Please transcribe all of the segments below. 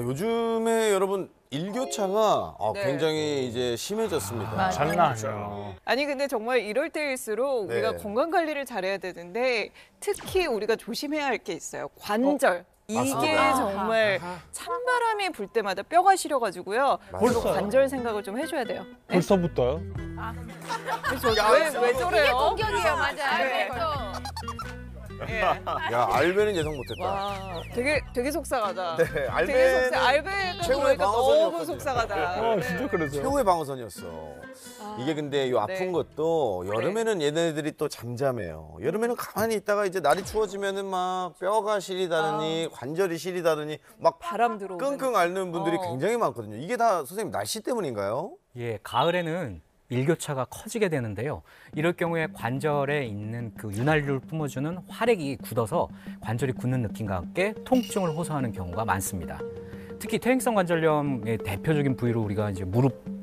요즘에 여러분 일교차가 네. 굉장히 이제 심해졌습니다. 맞아요. 장난 아니에요. 아니 근데 정말 이럴 때일수록 네. 우리가 건강 관리를 잘해야 되는데 특히 우리가 조심해야 할 게 있어요. 관절. 이게 맞습니다. 정말 찬바람이 불 때마다 뼈가 시려가지고요. 그래서 벌써요? 관절 생각을 좀 해줘야 돼요. 네? 벌써부터요? 왜 저래요? 공격이에요, 맞아. 네. 예. 야, 알베는 예상 못했다. 와, 되게 속상하다. 네, 되게 알베는 속상. 알베가 최고의 그러니까 너무 방어선이었거든요. 속상하다. 진짜 그러세요? 최고의 방어선이었어. 이게 근데 이 아픈 네. 것도 여름에는 얘네들이 또 잠잠해요. 여름에는 가만히 있다가 이제 날이 추워지면은 막 뼈가 시리다느니 관절이 시리다느니 막 바람 들어오는. 끙끙 앓는 분들이 어. 굉장히 많거든요. 이게 다 선생님 날씨 때문인가요? 예, 가을에는 일교차가 커지게 되는데요. 이럴 경우에 관절에 있는 그 윤활유를 뿜어주는 활액이 굳어서 관절이 굳는 느낌과 함께 통증을 호소하는 경우가 많습니다. 특히 퇴행성 관절염의 대표적인 부위로 우리가 이제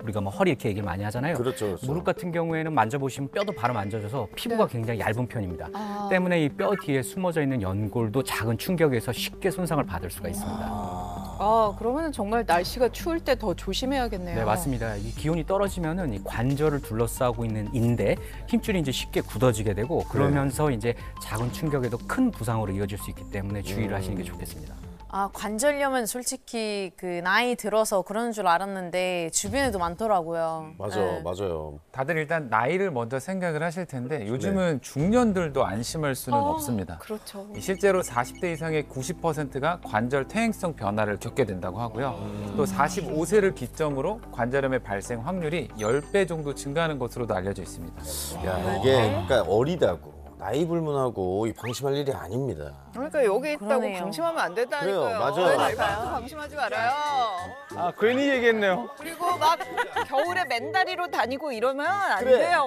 우리가 뭐 허리 이렇게 얘기를 많이 하잖아요. 그렇죠, 그렇죠. 무릎 같은 경우에는 만져보시면 뼈도 바로 만져져서 피부가 굉장히 얇은 편입니다. 아. 때문에 이 뼈 뒤에 숨어져 있는 연골도 작은 충격에서 쉽게 손상을 받을 수가 있습니다. 그러면 정말 날씨가 추울 때 더 조심해야겠네요. 네, 맞습니다. 이 기온이 떨어지면은 이 관절을 둘러싸고 있는 인대, 힘줄이 이제 쉽게 굳어지게 되고 그러면서 이제 작은 충격에도 큰 부상으로 이어질 수 있기 때문에 주의를 하시는 게 좋겠습니다. 관절염은 솔직히 그 나이 들어서 그런 줄 알았는데 주변에도 많더라고요. 맞아, 네. 맞아요. 다들 일단 나이를 먼저 생각을 하실 텐데 요즘은 중년들도 안심할 수는 없습니다. 그렇죠. 실제로 40대 이상의 90%가 관절 퇴행성 변화를 겪게 된다고 하고요. 또 45세를 기점으로 관절염의 발생 확률이 10배 정도 증가하는 것으로도 알려져 있습니다. 야, 이게 그러니까 어리다고 나이 불문하고 이 방심할 일이 아닙니다. 그러니까 여기 있다고 그러네요. 방심하면 안 된다니까요. 그래요, 맞아요. 왜 날부터 방심하지 말아요. 괜히 얘기했네요. 그리고 막 겨울에 맨다리로 다니고 이러면 안 그래. 돼요.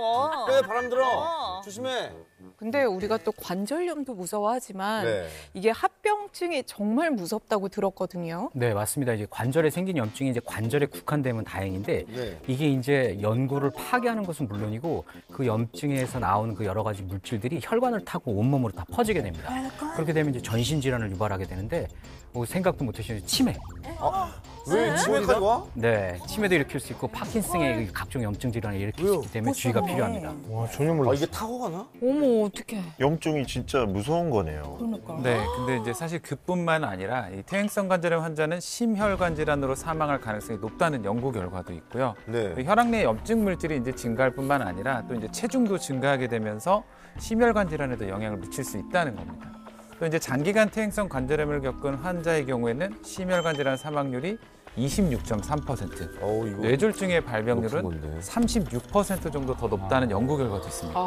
뼈에 바람 들어. 어. 조심해. 근데 우리가 또 관절염도 무서워하지만 네. 이게 합병증이 정말 무섭다고 들었거든요. 네, 맞습니다. 이제 관절에 생긴 염증이 이제 관절에 국한되면 다행인데 네. 이게 이제 연골을 파괴하는 것은 물론이고 그 염증에서 나오는 그 여러 가지 물질들이 혈관을 타고 온몸으로 다 퍼지게 됩니다. 그렇게 되면 이제 전신 질환을 유발하게 되는데 생각도 못하시는 치매. 왜 치매까지 와? 네, 치매도 일으킬 수 있고 파킨슨의 각종 염증 질환을 일으킬 수 있기 때문에 주의가 필요합니다. 와, 전혀 아, 몰랐어요. 이게 타고 가나? 어머 어떡해. 염증이 진짜 무서운 거네요. 그러니까. 네, 근데 이제 사실 그뿐만 아니라 이 퇴행성 관절염 환자는 심혈관 질환으로 사망할 가능성이 높다는 연구 결과도 있고요. 네. 혈압 내 염증 물질이 이제 증가할 뿐만 아니라 또 이제 체중도 증가하게 되면서 심혈관 질환에도 영향을 미칠 수 있다는 겁니다. 또 이제 장기간 퇴행성 관절염을 겪은 환자의 경우에는 심혈관 질환 사망률이 26.3%, 이거 뇌졸중의 높은 발병률은 건데. 36% 정도 더 높다는 연구 결과도 있습니다.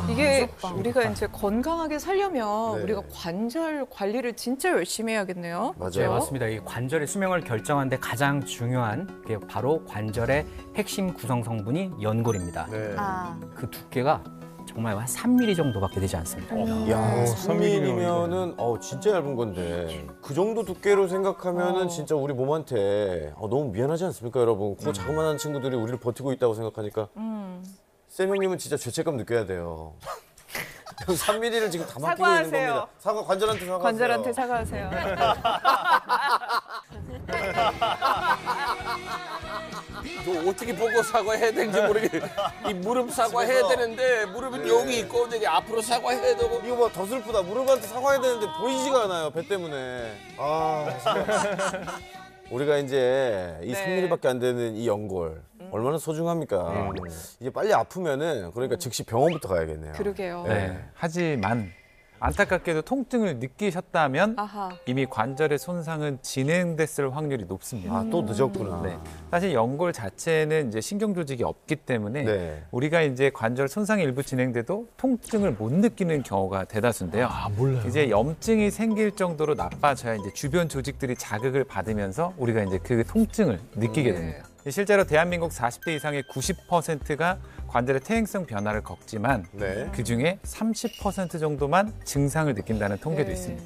이게 우리가 이제 건강하게 살려면 네. 우리가 관절 관리를 진짜 열심히 해야겠네요. 맞아요. 네, 맞습니다. 이 관절의 수명을 결정하는데 가장 중요한 게 바로 관절의 핵심 구성 성분이 연골입니다. 네. 그 두께가 정말 한 3mm 정도밖에 되지 않습니다. 야, 3mm 선민이면은 진짜 얇은 건데 그 정도 두께로 생각하면은 진짜 우리 몸한테 너무 미안하지 않습니까, 여러분? 그 자그마한 친구들이 우리를 버티고 있다고 생각하니까 쌤 형님은 진짜 죄책감 느껴야 돼요. 3mm를 지금 다 맡기고 있는 사과하세요. 겁니다. 관절한테 사과하세요. 관절한테 사과하세요. 너 어떻게 보고 사과해야 되는지 모르겠. 이 무릎 사과해야 되는데 무릎은 여기 있고 저기 앞으로 사과해야 되고. 이거 뭐 더 슬프다. 무릎한테 사과해야 되는데 보이지가 않아요, 배 때문에. 우리가 이제 이 네. 3mm밖에 안 되는 이 연골 얼마나 소중합니까? 이제 빨리 아프면은 그러니까 즉시 병원부터 가야겠네요. 그러게요. 네. 하지만 안타깝게도 통증을 느끼셨다면 아하. 이미 관절의 손상은 진행됐을 확률이 높습니다. 또 늦었구나. 네. 사실 연골 자체는 이제 신경 조직이 없기 때문에 네. 우리가 이제 관절 손상이 일부 진행돼도 통증을 못 느끼는 경우가 대다수인데요. 몰라요. 이제 염증이 생길 정도로 나빠져야 이제 주변 조직들이 자극을 받으면서 우리가 이제 그 통증을 느끼게 됩니다. 실제로 대한민국 40대 이상의 90%가 관절의 퇴행성 변화를 겪지만 네. 그중에 30% 정도만 증상을 느낀다는 통계도 있습니다.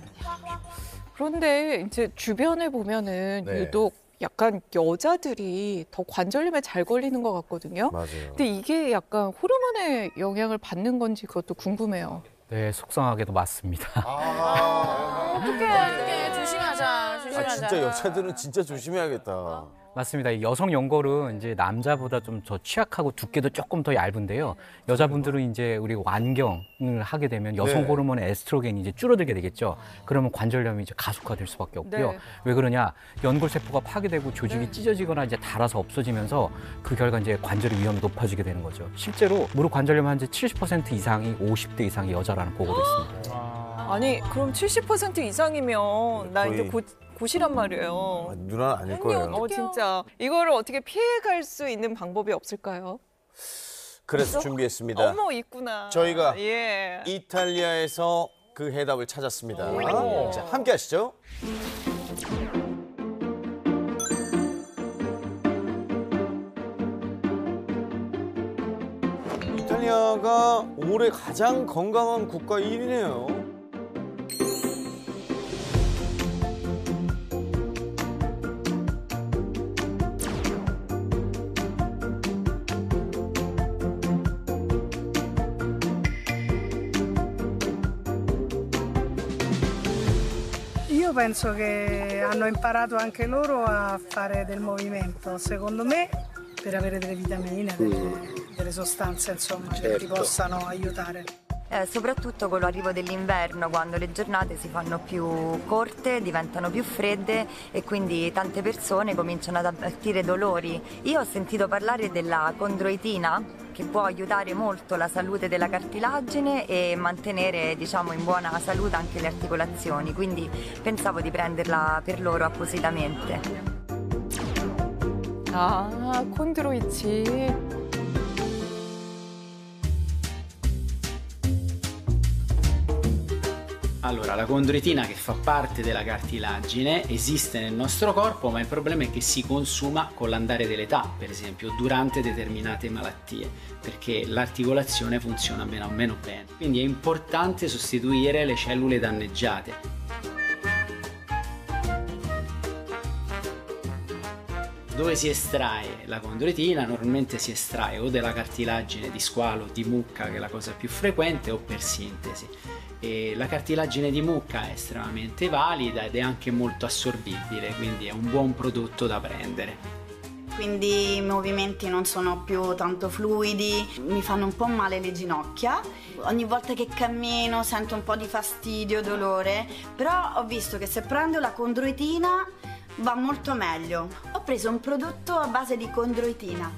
그런데 이제 주변에 보면은 네. 유독 약간 여자들이 더 관절염에 잘 걸리는 것 같거든요. 맞아요. 근데 이게 약간 호르몬의 영향을 받는 건지 그것도 궁금해요. 네, 속상하게도 맞습니다. 어떡해, 조심하자. 진짜 여자들은 진짜 조심해야겠다. 맞습니다. 이 여성 연골은 이제 남자보다 좀 더 취약하고 두께도 조금 더 얇은데요. 여자분들은 이제 우리 완경을 하게 되면 여성 네. 호르몬의 에스트로겐이 이제 줄어들게 되겠죠. 그러면 관절염이 이제 가속화될 수밖에 없고요. 네. 왜 그러냐? 연골 세포가 파괴되고 조직이 찢어지거나 이제 닳아서 없어지면서 그 결과 이제 관절의 위험이 높아지게 되는 거죠. 실제로 무릎 관절염 환자 70% 이상이 50대 이상의 여자라는 보고도 있습니다. 아니 그럼 70% 이상이면 나 이제 거의- 곧이란 말이에요. 누나는 아닐 거예요. 진짜 이거를 어떻게 피해갈 수 있는 방법이 없을까요? 그래서 준비했습니다. 어머 있구나. 저희가 예. 이탈리아에서 그 해답을 찾았습니다. 오. 자, 함께 하시죠. 이탈리아가 올해 가장 건강한 국가 1위네요. Io penso che hanno imparato anche loro a fare del movimento, secondo me, per avere delle vitamine, delle sostanze insomma, che ti possano aiutare. Soprattutto con l'arrivo dell'inverno, quando le giornate si fanno più corte, diventano più fredde e quindi tante persone cominciano ad avvertire dolori. Io ho sentito parlare della condroitina, che può aiutare molto la salute della cartilagine e mantenere, diciamo, in buona salute anche le articolazioni, quindi pensavo di prenderla per loro appositamente. 아 콘드로이치. Allora, la condroitina, che fa parte della cartilagine, esiste nel nostro corpo, ma il problema è che si consuma con l'andare dell'età, per esempio durante determinate malattie, perché l'articolazione funziona meno o meno bene. Quindi è importante sostituire le cellule danneggiate. Dove si estrae la condroitina? Normalmente si estrae o dalla cartilagine di squalo o di mucca, che è la cosa più frequente, o per sintesi. E la cartilagine di mucca è estremamente valida ed è anche molto assorbibile, quindi è un buon prodotto da prendere. Quindi i movimenti non sono più tanto fluidi, mi fanno un po' male le ginocchia, ogni volta che cammino sento un po' di fastidio, dolore, però ho visto che se prendo la condroitina va molto meglio. Ho preso un prodotto a base di condroitina.